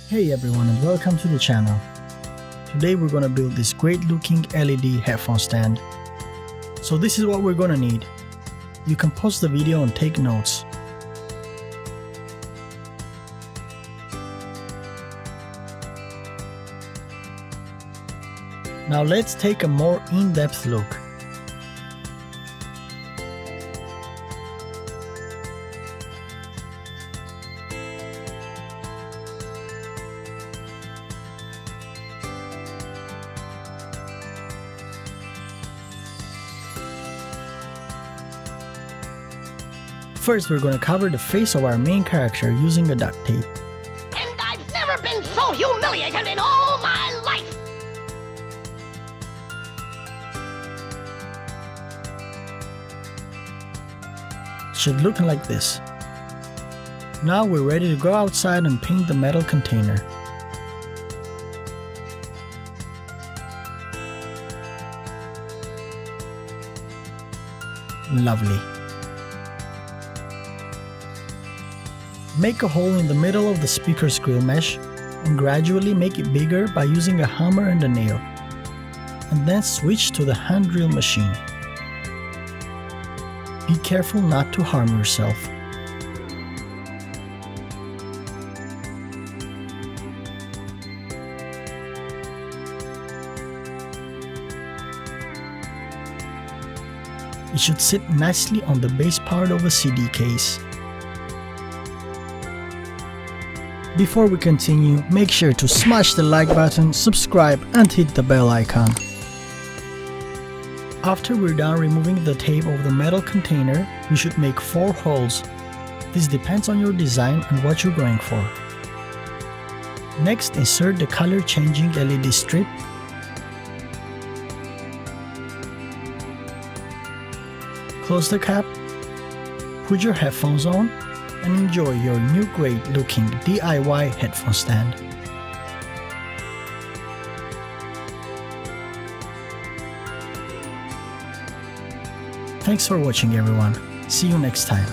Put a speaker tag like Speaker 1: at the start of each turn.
Speaker 1: Hey everyone and welcome to the channel. Today we're gonna build this great looking LED headphone stand. So this is what we're gonna need. You can pause the video and take notes. Now let's take a more in-depth look. First, we're going to cover the face of our main character using a duct tape.
Speaker 2: And I've never been so humiliated in all my life!
Speaker 1: Should look like this. Now we're ready to go outside and paint the metal container. Lovely. Make a hole in the middle of the speaker's grill mesh and gradually make it bigger by using a hammer and a nail, and then switch to the hand drill machine. Be careful not to harm yourself. It should sit nicely on the base part of a CD case. Before we continue, make sure to smash the like button, subscribe and hit the bell icon. After we're done removing the tape of the metal container, we should make 4 holes. This depends on your design and what you're going for. Next, insert the color changing LED strip. Close the cap, put your headphones on, and enjoy your new great looking DIY headphone stand. Thanks for watching everyone. See you next time.